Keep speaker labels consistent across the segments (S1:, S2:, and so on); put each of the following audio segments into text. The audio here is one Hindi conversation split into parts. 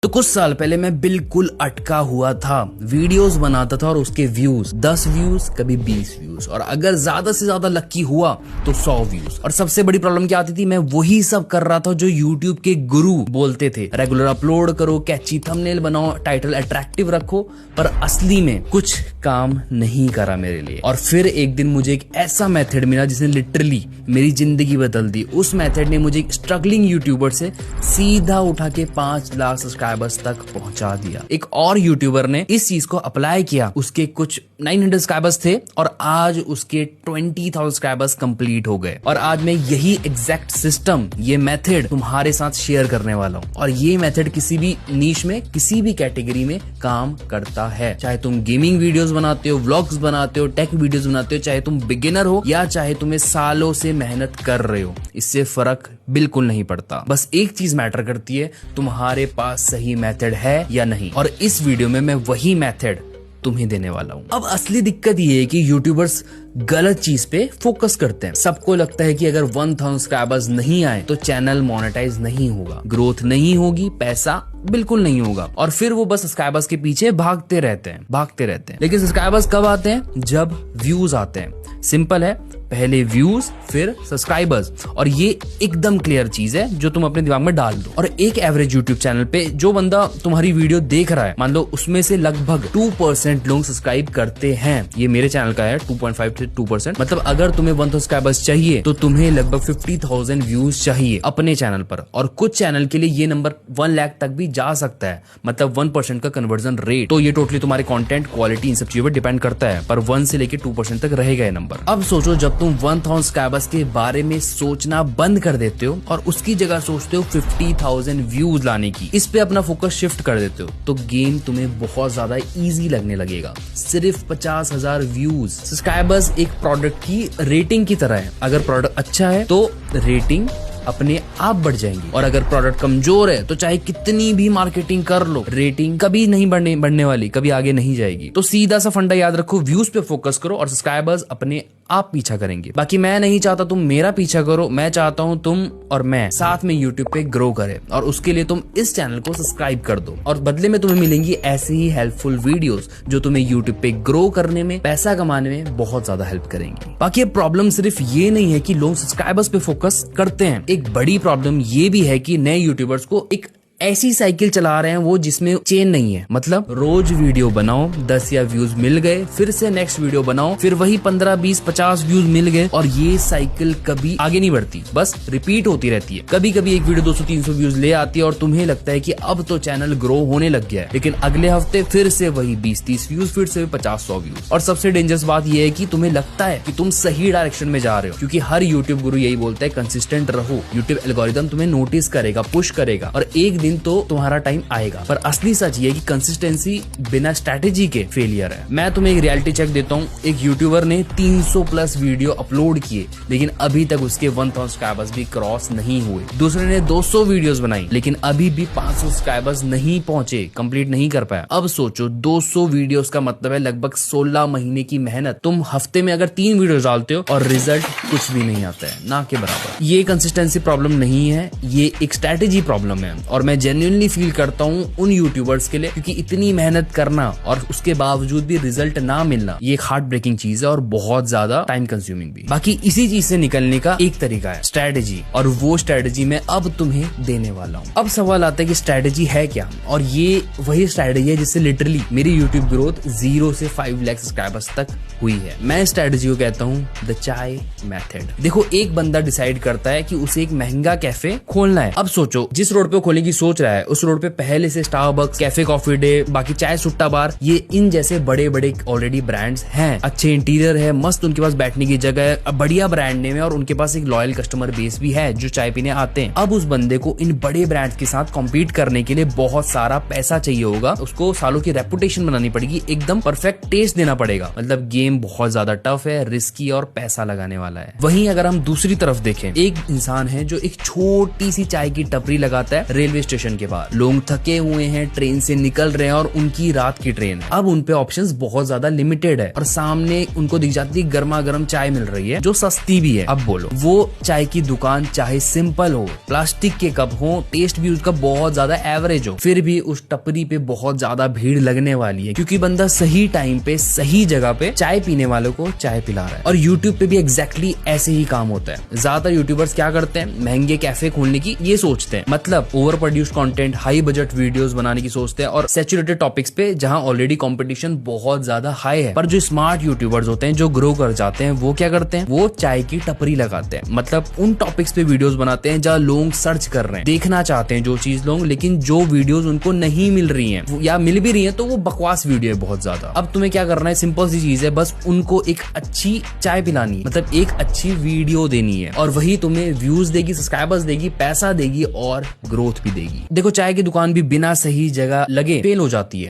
S1: तो कुछ साल पहले मैं बिल्कुल अटका हुआ था, वीडियोस बनाता था और उसके व्यूज 10 व्यूज, कभी 20 व्यूज, और अगर ज्यादा से ज्यादा लकी हुआ तो 100 व्यूज। और सबसे बड़ी प्रॉब्लम क्या आती थी, मैं वही सब कर रहा था जो यूट्यूब के गुरु बोलते थे, रेगुलर अपलोड करो, कैची थंबनेल बनाओ, टाइटल अट्रैक्टिव रखो, पर असली में कुछ काम नहीं करा मेरे लिए। और फिर एक दिन मुझे एक ऐसा मेथड मिला जिसने लिटरली मेरी जिंदगी बदल दी। उस मेथड ने मुझे स्ट्रगलिंग यूट्यूबर से सीधा उठा के 5 लाख सब्सक्राइबर्स तक पहुंचा दिया। एक और यूट्यूबर ने इस चीज को अप्लाई किया, उसके कुछ 900 सब्सक्राइबर्स थे और आज उसके 20,000 सब्सक्राइबर्स कंप्लीट हो गए। और आज मैं यही एग्जैक्ट सिस्टम, ये मेथड तुम्हारे साथ शेयर करने वाला हूं। और ये मेथड किसी भी नीश में, किसी भी कैटेगरी में काम करता है। चाहे तुम गेमिंग वीडियोस बनाते हो, व्लॉग्स बनाते हो, टेक वीडियोस बनाते हो, चाहे तुम बिगिनर हो या चाहे तुम्हें सालों से मेहनत कर रहे हो, इससे फर्क बिल्कुल नहीं पड़ता। बस एक चीज मैटर करती है, तुम्हारे पास सही मेथड है या नहीं। और इस वीडियो में मैं वही मेथड तुम्हें देने वाला हूं। अब असली दिक्कत ये है कि यूट्यूबर्स गलत चीज पे फोकस करते हैं। सबको लगता है कि अगर 1000 सब्सक्राइबर्स नहीं आए तो चैनल मोनेटाइज नहीं होगा, ग्रोथ नहीं होगी, पैसा बिल्कुल नहीं होगा। और फिर वो बस सब्सक्राइबर्स के पीछे भागते रहते हैं। लेकिन सब्सक्राइबर्स कब आते हैं? जब व्यूज आते हैं। सिंपल है, पहले व्यूज फिर सब्सक्राइबर्स। और ये एकदम क्लियर चीज है जो तुम अपने दिमाग में डाल दो। और एक एवरेज यूट्यूब चैनल पे जो बंदा तुम्हारी वीडियो देख रहा है, मान लो उसमें से लगभग 2% लोग सब्सक्राइब करते हैं। ये मेरे चैनल का है, 2.5 से 2%। मतलब अगर तुम्हें 1000 सब्सक्राइबर्स चाहिए तो तुम्हें लगभग 50,000 व्यूज चाहिए अपने चैनल पर। और कुछ चैनल के लिए ये नंबर 1 लाख तक भी जा सकता है, मतलब 1% का कन्वर्जन रेट। तो ये टोटली तुम्हारे कंटेंट क्वालिटी, इन सब चीजों पर डिपेंड करता है, पर 1 से लेके 2% तक रहेगा ये नंबर। अब सोचो, जब तुम 1000 सब्सक्राइबर्स के बारे में सोचना बंद कर देते हो और उसकी जगह सोचते हो 50,000 व्यूज लाने की, इस पे अपना फोकस शिफ्ट कर देते हो, तो गेम तुम्हें बहुत ज्यादा इजी लगने लगेगा। सिर्फ 50,000 व्यूज। सब्सक्राइबर्स एक प्रोडक्ट की रेटिंग की तरह है। अगर प्रोडक्ट अच्छा है तो रेटिंग अपने आप बढ़ जाएंगी, और अगर प्रोडक्ट कमजोर है तो चाहे कितनी भी मार्केटिंग कर लो, रेटिंग कभी नहीं बढ़ने वाली, कभी आगे नहीं जाएगी। तो सीधा सा फंडा याद रखो, व्यूज पे फोकस करो और सब्सक्राइबर्स अपने आप पीछा करेंगे। बाकी मैं नहीं चाहता तुम मेरा पीछा करो, मैं चाहता हूं तुम और मैं साथ में यूट्यूब पे ग्रो करें। और उसके लिए तुम इस चैनल को सब्सक्राइब कर दो, और बदले में तुम्हें मिलेंगी ऐसी ही हेल्पफुल वीडियोस जो तुम्हें यूट्यूब पे ग्रो करने में, पैसा कमाने में बहुत ज्यादा हेल्प करेंगी। बाकी प्रॉब्लम सिर्फ ये नहीं है कि लोग सब्सक्राइबर्स पे फोकस करते हैं, एक बड़ी प्रॉब्लम ये भी है कि नए यूट्यूबर्स को एक ऐसी साइकिल चला रहे हैं वो जिसमें चेन नहीं है। मतलब रोज वीडियो बनाओ, 10 या व्यूज मिल गए, फिर से नेक्स्ट वीडियो बनाओ, फिर वही 15, 20, 50 व्यूज मिल गए, और ये साइकिल कभी आगे नहीं बढ़ती, बस रिपीट होती रहती है। कभी कभी एक वीडियो 200, 300 व्यूज ले आती है और तुम्हें लगता है कि अब तो चैनल ग्रो होने लग गया है, लेकिन अगले हफ्ते फिर से वही 20, 30 व्यूज, फिर से 50, 100 व्यूज। और सबसे डेंजरस बात यह है कि तुम्हें लगता है कि तुम सही डायरेक्शन में जा रहे हो, क्योंकि हर यूट्यूब गुरु यही बोलता है, कंसिस्टेंट रहो, यूट्यूब एल्गोरिथम तुम्हें नोटिस करेगा, पुश करेगा, और एक दिन तो तुम्हारा टाइम आएगा। पर असली सच ये है कि कंसिस्टेंसी बिना स्ट्रैटेजी के फेलियर है। मैं तुम्हें एक रियलिटी चेक देता हूँ। एक यूट्यूबर ने 300 प्लस वीडियो अपलोड किए, लेकिन अभी तक उसके 1000 सब्सक्राइबर्स भी क्रॉस नहीं हुए। दूसरे ने 200 वीडियोस बनाई, लेकिन अभी भी 500 सब्सक्राइबर्स नहीं पहुंचे, कंप्लीट नहीं कर पाया। अब सोचो, 200 वीडियोस का मतलब है लगभग 16 महीने की मेहनत। तुम हफ्ते में अगर 3 वीडियो डालते हो और रिजल्ट कुछ भी नहीं आता है, ना के बराबर। ये कंसिस्टेंसी प्रॉब्लम नहीं है, ये एक स्ट्रैटेजी प्रॉब्लम है। और मैं जेन्युइनली फील करता हूँ उन यूट्यूबर्स के लिए, क्योंकि इतनी मेहनत करना और उसके बावजूद भी रिजल्ट ना मिलना, ये एक हार्ट ब्रेकिंग चीज है और बहुत ज्यादा टाइम कंज्यूमिंग भी। बाकी इसी चीज से निकलने का एक तरीका है, स्ट्रैटेजी, और वो स्ट्रैटेजी मैं अब तुम्हें देने वाला हूँ। अब सवाल आता है कि स्ट्रैटेजी है क्या, और ये वही स्ट्रैटेजी है जिससे लिटरली मेरी यूट्यूब ग्रोथ 0 से 5 लाख सब्सक्राइबर्स तक हुई है। मैं स्ट्रैटेजी को कहता हूँ द चाय मेथड। देखो, एक बंदा डिसाइड करता है कि उसे एक महंगा कैफे खोलना है। अब सोचो, जिस रोड पे खोलने की सोच रहा है उस रोड पे पहले से स्टारबक्स, कैफे कॉफी डे, बाकी चाय सुट्टा बार, ये इन जैसे बड़े बड़े ऑलरेडी ब्रांड्स हैं। अच्छे इंटीरियर है, मस्त उनके पास बैठने की जगह है, बढ़िया ब्रांड नेम है, और उनके पास एक लॉयल कस्टमर बेस भी है जो चाय पीने आते हैं। अब उस बंदे को इन बड़े ब्रांड्स के साथ कॉम्पीट करने के लिए बहुत सारा पैसा चाहिए होगा, उसको सालों की रेपुटेशन बनानी पड़ेगी, एकदम परफेक्ट टेस्ट देना पड़ेगा। मतलब गेम बहुत ज्यादा टफ है, रिस्की और पैसा लगाने वाला है। वहीं अगर हम दूसरी तरफ देखें, एक इंसान है जो एक छोटी सी चाय की टपरी लगाता है रेलवे स्टेशन के बाहर, लोग थके हुए हैं, ट्रेन से निकल रहे हैं और उनकी रात की ट्रेन है। अब उनपे ऑप्शंस बहुत ज्यादा लिमिटेड है और सामने उनको दिख जाती है गर्मा गर्म चाय मिल रही है जो सस्ती भी है। अब बोलो, वो चाय की दुकान चाहे सिंपल हो, प्लास्टिक के कप हो, टेस्ट भी उसका बहुत ज्यादा एवरेज हो, फिर भी उस टपरी पे बहुत ज्यादा भीड़ लगने वाली है, क्योंकि बंदा सही टाइम पे सही जगह पे चाय पीने वालों को चाय पिला रहा है। और यूट्यूब पे भी एग्जैक्टली ऐसे ही काम होता है। ज्यादातर यूट्यूबर्स क्या करते हैं, महंगे कैफे खोलने की ये सोचते हैं, मतलब over produce content, high budget videos बनाने की सोचते हैं और सैचुरेटेड टॉपिक्स पे जहां ऑलरेडी कंपटीशन बहुत ज्यादा हाई है। पर जो स्मार्ट यूट्यूबर्स होते हैं, जो ग्रो कर जाते हैं, वो क्या करते हैं, वो चाय की टपरी लगाते हैं, मतलब उन टॉपिक्स पे वीडियोस बनाते हैं जहां लोग सर्च कर रहे हैं, देखना चाहते हैं जो चीज लोग, लेकिन जो वीडियोस उनको नहीं मिल रही हैं या मिल भी रही हैं तो वो बकवास वीडियो है बहुत ज्यादा। अब तुम्हें क्या करना है, सिंपल सी चीज है, बस उनको एक अच्छी चाय पिलानी है, मतलब एक अच्छी वीडियो देनी है और वही तुम्हें व्यूज देगी, सब्सक्राइबर्स देगी, पैसा देगी और ग्रोथ भी देगी। देखो, चाय की दुकान भी बिना सही जगह लगे फेल हो जाती है।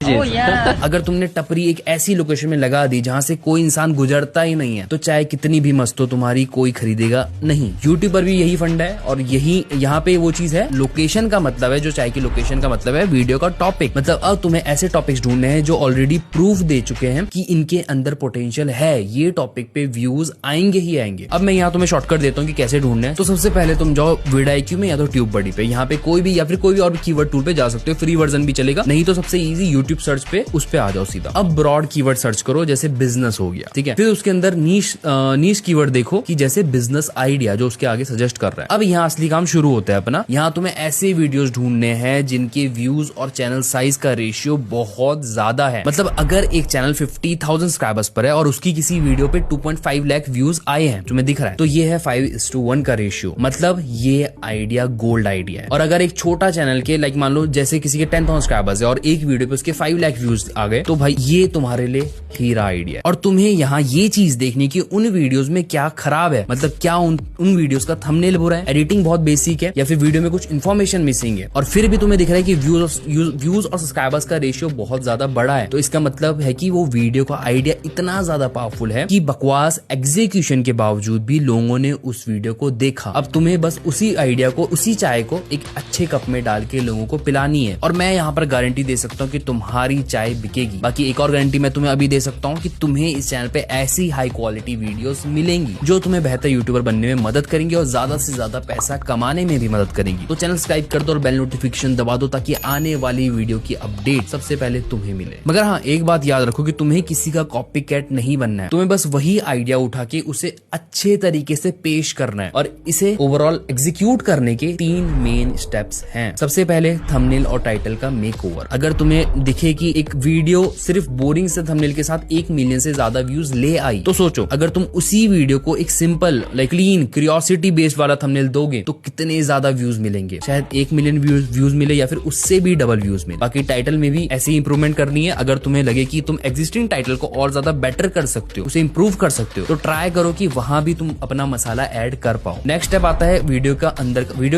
S1: अगर तुमने टपरी एक ऐसी लोकेशन में लगा दी जहाँ से कोई इंसान गुजरता ही नहीं है, तो चाय कितनी भी मस्त हो तुम्हारी, कोई खरीदेगा नहीं। यूट्यूब पर भी यही फंडा है और यही यहाँ पे वो चीज है, लोकेशन का मतलब है, जो चाय की लोकेशन का मतलब है वीडियो का टॉपिक। मतलब अब तुम्हें ऐसे टॉपिक्स ढूंढने हैं जो ऑलरेडी प्रूफ दे चुके हैं कि इनके अंदर पोटेंशियल है, ये टॉपिक पे व्यूज आएंगे ही आएंगे। अब मैं यहाँ तुम्हें शॉर्टकट देता हूँ कि कैसे ढूंढना है। तो सबसे पहले तुम जाओ vidIQ में या तो ट्यूब बडी पे, यहाँ पे कोई भी या फिर कोई भी और कीवर्ड टूल पे जा सकते हो, फ्री वर्जन भी चलेगा, नहीं तो सबसे इजी यूट्यूब सर्च पे उस पे आ जाओ सीधा। अब ब्रॉड कीवर्ड सर्च करो, जैसे बिजनेस हो गया, ठीक है। फिर उसके अंदर नीश कीवर्ड देखो कि जैसे बिजनेस आइडिया, जो उसके आगे सजेस्ट कर रहा है। अब यहाँ असली काम शुरू होता है अपना। यहाँ तुम्हें ऐसे वीडियोस ढूंढने हैं जिनके व्यूज और चैनल साइज का रेशियो बहुत ज्यादा है। मतलब अगर एक चैनल 50,000 सब्सक्राइबर्स पर है और उसकी किसी वीडियो पे 2.5 लाख व्यूज आए हैं, तुम्हें दिख रहा है, तो ये है 5:1 का रेशियो, मतलब ये आइडिया गोल्ड आइडिया है। और अगर एक छोटा चैनल के लाइक मान लो जैसे किसी के 10,000 सब्सक्राइबर्स है और एक वीडियो पे उसके 5 लाख व्यूज आ गए, तो भाई ये तुम्हारे लिए हीरा आइडिया है। और तुम्हें यहाँ ये चीज देखनी कि उन वीडियोस में क्या खराब है, मतलब क्या उन वीडियोस का थंबनेल बुरा है, एडिटिंग बहुत बेसिक है, या फिर वीडियो में कुछ इन्फॉर्मेशन मिसिंग है, और फिर भी तुम्हें दिख रहा है कि व्यूज और सब्सक्राइबर्स का रेशियो बहुत ज्यादा बड़ा है, तो इसका मतलब है कि वो वीडियो का आइडिया इतना ज्यादा पावरफुल है कि बकवास एग्जीक्यूशन के बावजूद भी लोगों ने उस वीडियो को देखा। अब तुम्हें बस उसी आइडिया को, उसी चाय को एक अच्छे कप में डाल के लोगों को पिलानी है, और मैं यहाँ पर गारंटी दे सकता हूँ कि तुम्हारी चाय बिकेगी। बाकी एक और गारंटी मैं तुम्हें अभी दे सकता हूँ कि तुम्हें इस चैनल पे ऐसी हाई क्वालिटी वीडियोस मिलेंगी जो तुम्हें बेहतर यूट्यूबर बनने में मदद करेंगी और ज्यादा से ज्यादा पैसा कमाने में भी मदद करेंगी। तो चैनल सब्सक्राइब कर दो और बेल नोटिफिकेशन दबा दो ताकि आने वाली वीडियो की अपडेट सबसे पहले तुम्हें मिले। मगर हाँ, एक बात याद रखो कि तुम्हें किसी का कॉपी कैट नहीं बनना है, तुम्हें बस वही आइडिया उठा के उसे अच्छे तरीके से पेश करना है, और इसे ओवरऑल एग्जीक्यूट करने के 3 मेन स्टेप्स हैं। सबसे पहले थंबनेल और टाइटल का मेकओवर। अगर तुम्हें दिखे कि एक वीडियो सिर्फ बोरिंग से थंबनेल के साथ 1 मिलियन से ज्यादा व्यूज ले आई, तो सोचो अगर तुम उसी वीडियो को एक simple like clean curiosity based वाला थंबनेल दोगे तो कितने ज्यादा व्यूज मिलेंगे, शायद 1 मिलियन व्यूज मिले या फिर उससे भी डबल व्यूज मिले। बाकी टाइटल में भी ऐसी इंप्रूवमेंट करनी है। अगर तुम्हें लगे कि तुम एग्जिस्टिंग टाइटल को और ज्यादा बेटर कर सकते हो, उसे इंप्रूव कर सकते हो, तो ट्राई करो कि वहां भी तुम अपना मसाला ऐड कर पाओ। नेक्स्ट स्टेप आता है वीडियो के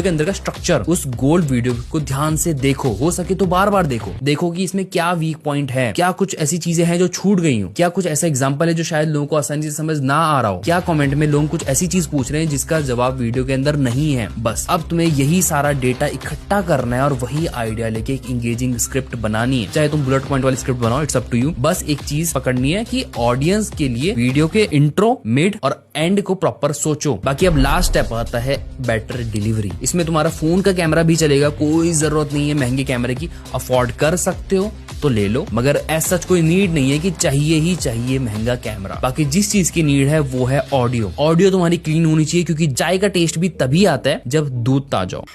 S1: अंदर का स्ट्रक्चर। उस गोल्ड वीडियो को ध्यान से देखो, हो सके तो बार बार देखो कि इसमें क्या वीक पॉइंट है, क्या कुछ ऐसी चीजें हैं जो छूट गई हो, क्या कुछ ऐसा एग्जांपल है जो शायद लोगों को आसानी से समझ ना आ रहा हो, क्या कमेंट में लोग कुछ ऐसी चीज पूछ रहे हैं जिसका जवाब वीडियो के अंदर नहीं है। बस अब तुम्हें यही सारा डेटा इकट्ठा करना है और वही आइडिया लेके एक इंगेजिंग स्क्रिप्ट बनानी है। चाहे तुम बुलेट पॉइंट वाली स्क्रिप्ट बनाओ, इट्स अप टू यू। बस एक चीज पकड़नी है कि ऑडियंस के लिए वीडियो के इंट्रो, मिड और एंड को प्रॉपर सोचो। बाकी अब लास्ट स्टेप आता है बेटर डिलीवरी। इसमें तुम्हारा फोन का कैमरा भी चलेगा, कोई जरूरत नहीं है महंगे कैमरे की, अफोर्ड कर सकते हो तो ले लो, मगर ऐसा कोई नीड नहीं है कि चाहिए ही चाहिए महंगा कैमरा। बाकी जिस चीज की नीड है वो है ऑडियो। ऑडियो तुम्हारी क्लीन होनी चाहिए, क्योंकि चाय का टेस्ट भी तभी आता है जब दूध ताजा हो।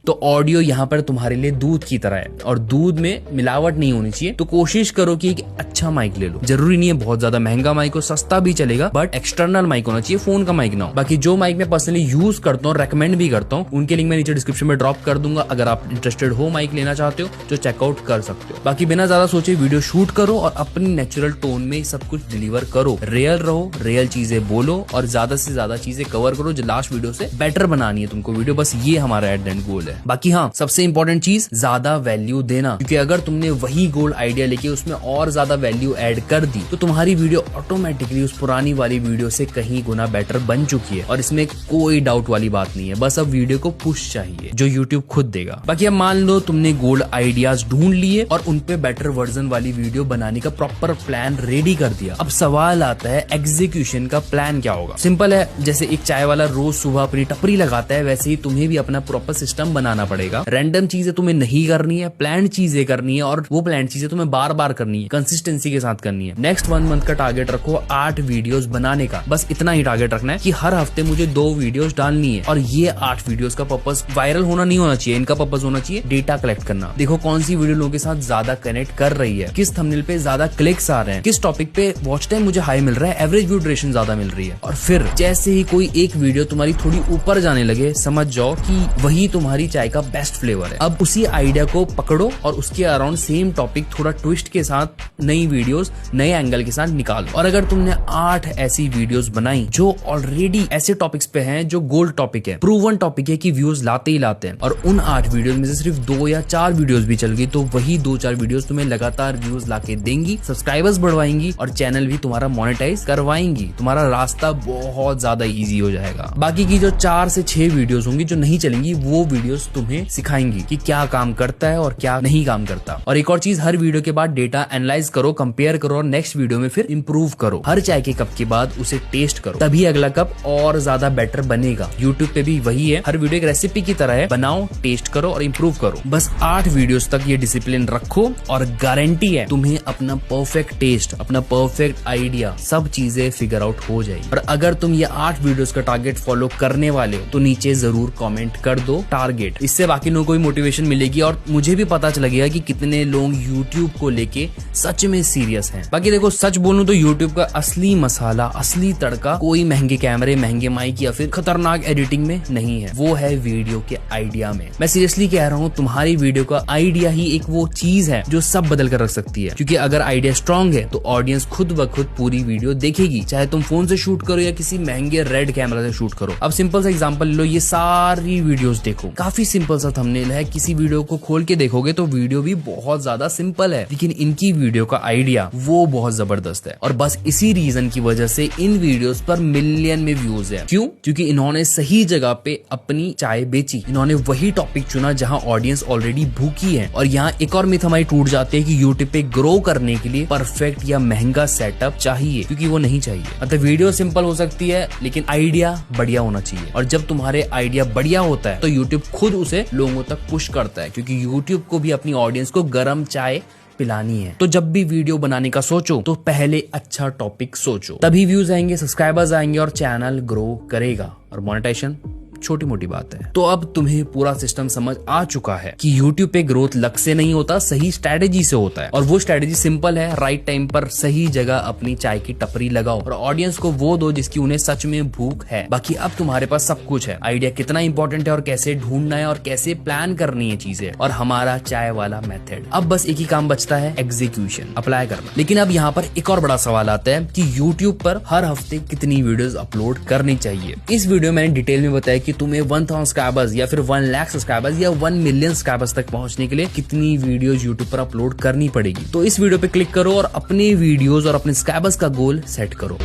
S1: तो ऑडियो यहाँ पर तुम्हारे लिए दूध की तरह है और दूध में मिलावट नहीं होनी चाहिए। तो कोशिश करो कि एक अच्छा माइक ले लो। जरूरी नहीं है बहुत ज्यादा महंगा माइक हो, सस्ता भी चलेगा, बट एक्सटर्नल माइक होना चाहिए, फोन का माइक ना हो। बाकी जो माइक मैं पर्सनली यूज करता हूँ, रेकमेंड भी करता हूँ, उनके लिंक मैं नीचे डिस्क्रिप्शन में ड्रॉप कर दूंगा। अगर आप इंटरेस्टेड हो, माइक लेना चाहते हो तो चेकआउट कर सकते हो। बाकी बिना ज्यादा सोचे वीडियो शूट करो और अपनी नेचुरल टोन में सब कुछ डिलीवर करो। रियल रहो, रियल चीजें बोलो और ज्यादा से ज्यादा चीजें कवर करो जो लास्ट वीडियो से बेटर बनानी है तुमको वीडियो। बस ये हमारा एट द एंड गोल है। बाकी हाँ, सबसे इंपॉर्टेंट चीज ज्यादा वैल्यू देना, क्योंकि अगर तुमने वही गोल्ड आइडिया लेके उसमें और ज्यादा वैल्यू ऐड कर दी तो तुम्हारी वीडियो ऑटोमेटिकली उस पुरानी वाली वीडियो से कहीं गुना बेटर बन चुकी है। और इसमें कोई डाउट वाली बात नहीं है, बस अब वीडियो को पुश चाहिए जो यूट्यूब खुद देगा। बाकी अब मान लो तुमने गोल्ड आइडियाज ढूंढ लिए और उनपे बेटर वर्जन वाली वीडियो बनाने का प्रॉपर प्लान रेडी कर दिया। अब सवाल आता है एग्जीक्यूशन का प्लान क्या होगा। सिंपल है, जैसे एक चाय वाला रोज सुबह अपनी टपरी लगाता है, वैसे ही तुम्हें भी अपना प्रॉपर सिस्टम बनाना पड़ेगा। रैंडम चीजें तुम्हें नहीं करनी है, प्लान चीजें करनी है, और वो प्लान चीजें तुम्हें बार बार करनी है, कंसिस्टेंसी के साथ करनी है। नेक्स्ट 1 मंथ का टारगेट रखो 8 वीडियोस बनाने का, बस इतना ही टारगेट रखना है कि हर हफ्ते मुझे 2 वीडियोस डालनी है। और ये 8 वीडियोस का पर्पस वायरल होना नहीं होना चाहिए, इनका पर्पस होना चाहिए डेटा कलेक्ट करना। देखो कौन सी वीडियो लोगों के साथ ज्यादा कनेक्ट कर रही है, किस थंबनेल पे ज्यादा क्लिक्स आ रहे हैं, किस टॉपिक पे वॉच टाइम मुझे हाई मिल रहा है, एवरेज व्यू ड्यूरेशन ज्यादा मिल रही है। और फिर जैसे ही कोई एक वीडियो तुम्हारी थोड़ी ऊपर जाने लगे, समझ जाओ कि वही तुम्हारी चाय का बेस्ट फ्लेवर है। अब उसी आइडिया को पकड़ो और उसके अराउंड सेम टॉपिक थोड़ा ट्विस्ट के साथ नई वीडियोस नए एंगल के साथ निकालो। और अगर तुमने 8 ऐसी वीडियोस बनाई जो ऑलरेडी ऐसे टॉपिक्स पे हैं जो गोल्ड टॉपिक है, प्रूवन टॉपिक है कि व्यूज लाते ही लाते हैं, और उन 8 वीडियोस में से सिर्फ 2 या 4 वीडियोस भी चल गई, तो वही 2-4 वीडियोस तुम्हें लगातार व्यूज लाके देंगी, सब्सक्राइबर्स बढ़वाएंगी और चैनल भी तुम्हारा मोनेटाइज करवाएंगी। तुम्हारा रास्ता बहुत ज्यादा इजी हो जाएगा। बाकी की जो 4 से 6 वीडियोस होंगी जो नहीं चलेंगी, वो वीडियोस तुम्हें सिखाएंगी कि क्या काम करता है और क्या नहीं काम करता। और एक और चीज, हर वीडियो के बाद डेटा एनालाइज करो, कंपेयर करो और नेक्स्ट वीडियो में फिर इंप्रूव करो। हर चाय के कप के बाद उसे टेस्ट करो, तभी अगला कप और ज्यादा बेटर बनेगा। यूट्यूब पे भी वही है, हर वीडियो एक रेसिपी की तरह है, बनाओ, टेस्ट करो और इंप्रूव करो। बस 8 वीडियोस तक ये डिसिप्लिन रखो और गारंटी है तुम्हें अपना परफेक्ट टेस्ट, अपना परफेक्ट आइडिया, सब चीजें फिगर आउट हो जाएगी। और अगर तुम ये 8 वीडियोस का टारगेट फॉलो करने वाले हो तो नीचे जरूर कमेंट कर दो टारगेट। इससे बाकी लोगों को भी मोटिवेशन मिलेगी और मुझे भी पता चलेगा कि कितने लोग यूट्यूब को लेके सच में सीरियस हैं। बाकी देखो, सच बोलूं तो यूट्यूब का असली मसाला, असली तड़का कोई महंगे कैमरे, महंगे माइक या फिर खतरनाक एडिटिंग में नहीं है, वो है वीडियो के आइडिया में। मैं सीरियसली कह रहा हूँ, तुम्हारी वीडियो का आइडिया ही एक वो चीज है जो सब बदल कर रख सकती है। क्योंकि अगर आइडिया स्ट्रांग है तो ऑडियंस खुद ब खुद पूरी वीडियो देखेगी, चाहे तुम फोन से शूट करो या किसी महंगे रेड कैमरा से शूट करो। अब सिंपल सा एग्जांपल लो, ये सारी वीडियोस देखो, काफी सिंपल सा थंबनेल है, किसी वीडियो को खोल के देखोगे तो वीडियो भी बहुत ज्यादा सिंपल है, लेकिन इनकी वीडियो का आइडिया वो बहुत जबरदस्त है। और बस इसी रीजन की वजह से इन वीडियोस पर मिलियन में व्यूज है। क्यों? क्योंकि इन्होंने सही जगह पे अपनी चाय बेची, इन्होंने वही टॉपिक चुना जहां ऑडियंस ऑलरेडी भूखी है। और यहाँ एक और मिथ हमारी टूट जाती है कि यूट्यूब पे ग्रो करने के लिए परफेक्ट या महंगा सेटअप चाहिए, क्योंकि वो नहीं चाहिए। मतलब वीडियो सिंपल हो सकती है लेकिन आइडिया बढ़िया होना चाहिए। और जब तुम्हारे आइडिया बढ़िया होता है तो यूट्यूब खुद उसे लोगों तक पुश करता है, क्योंकि यूट्यूब को भी अपनी ऑडियंस को गर्म चाय पिलानी है। तो जब भी वीडियो बनाने का सोचो तो पहले अच्छा टॉपिक सोचो, तभी व्यूज आएंगे, सब्सक्राइबर्स आएंगे और चैनल ग्रो करेगा। और मोनेटाइजेशन छोटी मोटी बात है। तो अब तुम्हें पूरा सिस्टम समझ आ चुका है कि YouTube पे ग्रोथ लक से नहीं होता, सही स्ट्रेटेजी से होता है। और वो स्ट्रेटेजी सिंपल है, राइट टाइम पर सही जगह अपनी चाय की टपरी लगाओ और ऑडियंस को वो दो जिसकी उन्हें सच में भूख है। बाकी अब तुम्हारे पास सब कुछ है, आइडिया कितना इंपॉर्टेंट है और कैसे ढूंढना है और कैसे प्लान करनी है चीजें, और हमारा चाय वाला मेथड। अब बस एक ही काम बचता है, एग्जीक्यूशन, अप्लाई करना। लेकिन अब यहाँ पर एक और बड़ा सवाल आता है कि YouTube पर हर हफ्ते कितनी वीडियोस अपलोड करनी चाहिए। इस वीडियो में मैंने डिटेल में बताया कि तुम्हें 1000 सब्सक्राइबर्स या फिर 1 लाख सब्सक्राइबर्स या 1 मिलियन सब्सक्राइबर्स तक पहुंचने के लिए कितनी वीडियोस YouTube पर अपलोड करनी पड़ेगी। तो इस वीडियो पे क्लिक करो और अपने वीडियोस और अपने सब्सक्राइबर्स का गोल सेट करो।